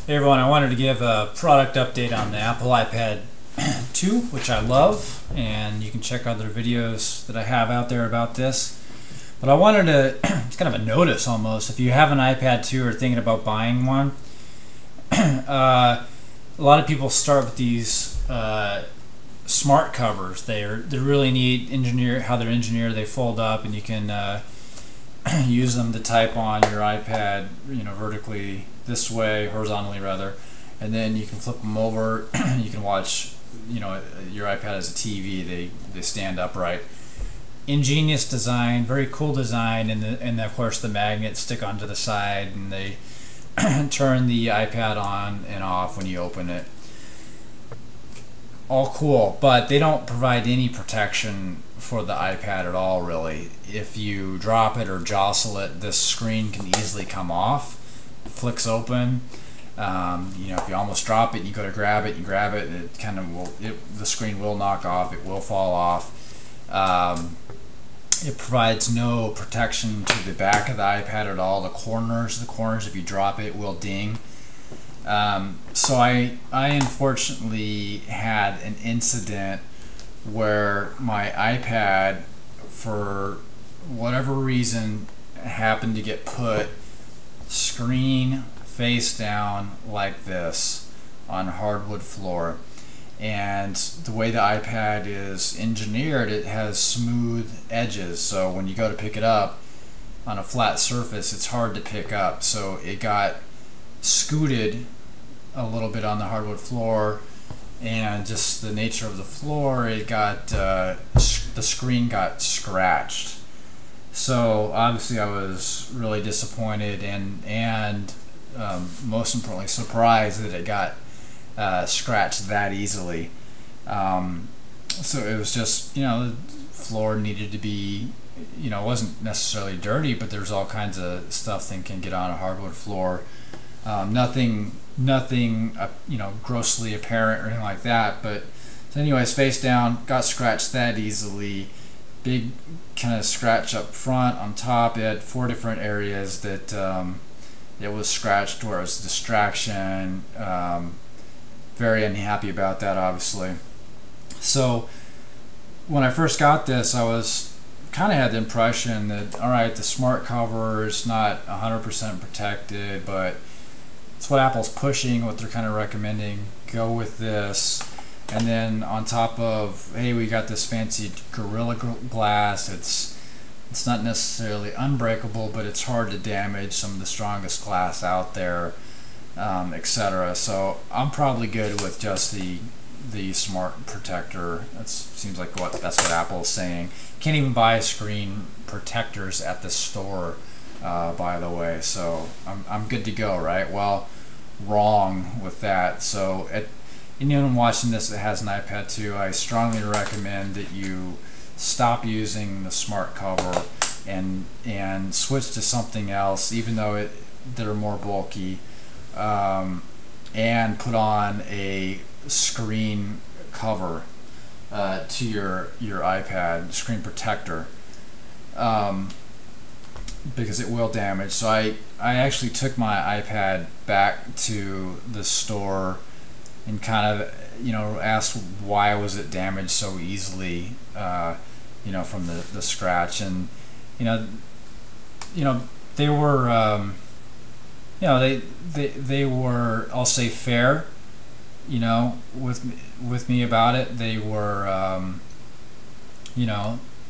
Hey everyone, I wanted to give a product update on the Apple iPad 2, which I love, and you can check other videos that I have out there about this. But I wanted to, it's kind of a notice almost, if you have an iPad 2 or thinking about buying one, a lot of people start with these smart covers. They're really neat, how they're engineered. They fold up and you can use them to type on your iPad, vertically this way, horizontally rather, and then you can flip them over. You can watch, your iPad as a TV. They stand upright. Ingenious design, very cool design, and of course the magnets stick onto the side, and they turn the iPad on and off when you open it. All cool, but they don't provide any protection for the iPad at all, really. If you drop it or jostle it, this screen can easily come off. It flicks open. If you almost drop it, you go to grab it, and it kind of will. The screen will knock off. It will fall off. It provides no protection to the back of the iPad at all. The corners, if you drop it, will ding. So I unfortunately had an incident where my iPad, for whatever reason, happened to get put screen face down like this on hardwood floor. And the way the iPad is engineered, it has smooth edges, so when you go to pick it up on a flat surface, it's hard to pick up. So it got scooted a little bit on the hardwood floor, and just the nature of the floor, it got the screen got scratched. So obviously I was really disappointed and most importantly surprised that it got scratched that easily. So it was just, the floor needed to be, it wasn't necessarily dirty, but there's all kinds of stuff that can get on a hardwood floor. Nothing grossly apparent or anything like that. But so anyways, face down, got scratched that easily. Big kind of scratch up front, on top. It had 4 different areas that it was scratched where it was a distraction. Very unhappy about that, obviously. So when I first got this, I was kind of had the impression that, all right, the smart cover is not 100% protected, but it's what Apple's pushing, what they're kind of recommending. Go with this. And then on top of, hey, we got this fancy Gorilla Glass. It's not necessarily unbreakable, but it's hard to damage, some of the strongest glass out there, etc. So I'm probably good with just the smart protector. That seems like that's what Apple's saying. Can't even buy screen protectors at the store, by the way. So I'm good to go, right? Well, wrong with that. So anyone watching this that has an iPad 2, I strongly recommend that you stop using the smart cover and switch to something else, even though they're more bulky, and put on a screen cover to your iPad, screen protector, because it will damage. So I actually took my iPad back to the store and kind of asked why was it damaged so easily, from the scratch. And they were they were, I'll say, fair with me about it. They were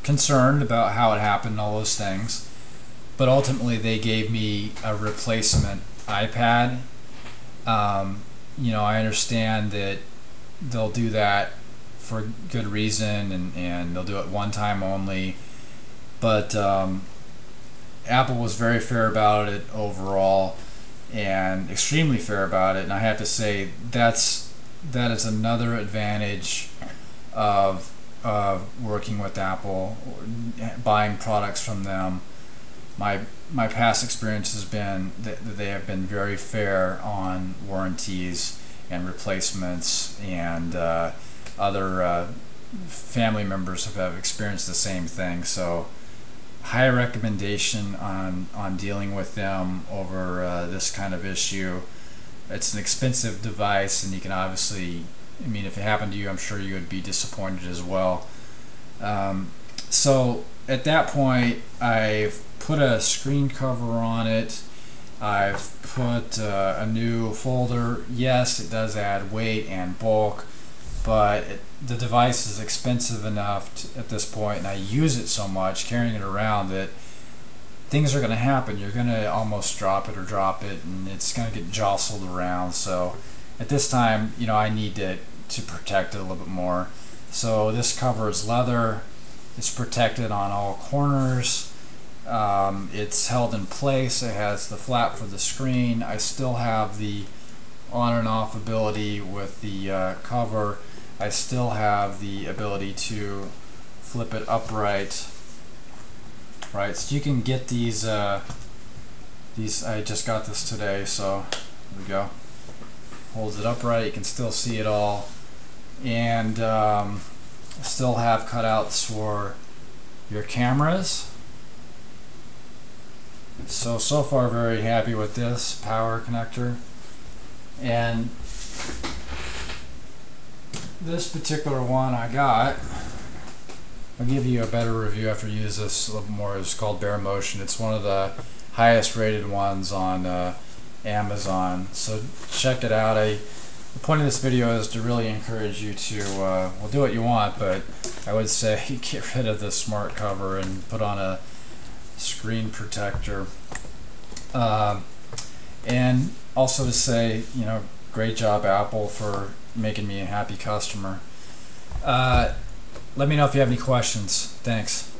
concerned about how it happened and all those things, but ultimately they gave me a replacement iPad. I understand that they'll do that for good reason, and they'll do it one time only, but Apple was very fair about it overall, and extremely fair about it. And I have to say that is another advantage of working with Apple, buying products from them. My past experience has been that they have been very fair on warranties and replacements, and other family members have experienced the same thing. So high recommendation on dealing with them over this kind of issue. it's an expensive device, and you can obviously, I mean, if it happened to you, I'm sure you would be disappointed as well. So at that point, I've put a screen cover on it. I've put a new folder. Yes, it does add weight and bulk, but the device is expensive enough at this point, and I use it so much, carrying it around, that things are going to happen. You're going to almost drop it, and it's going to get jostled around. So at this time, you know, I need to protect it a little bit more. So this cover is leather. It's protected on all corners. It's held in place. It has the flap for the screen. I still have the on and off ability with the cover. I still have the ability to flip it upright. Right, so you can get these. I just got this today, so there we go. Holds it upright. You can still see it all, and still have cutouts for your cameras. So far very happy with this power connector. And this particular one I got, I'll give you a better review after you use this a little more. It's called Bare Motion. It's one of the highest rated ones on Amazon, so check it out. The point of this video is to really encourage you to, well, do what you want, but I would say get rid of the smart cover and put on a screen protector. And also to say, you know, great job Apple for making me a happy customer. Let me know if you have any questions. Thanks.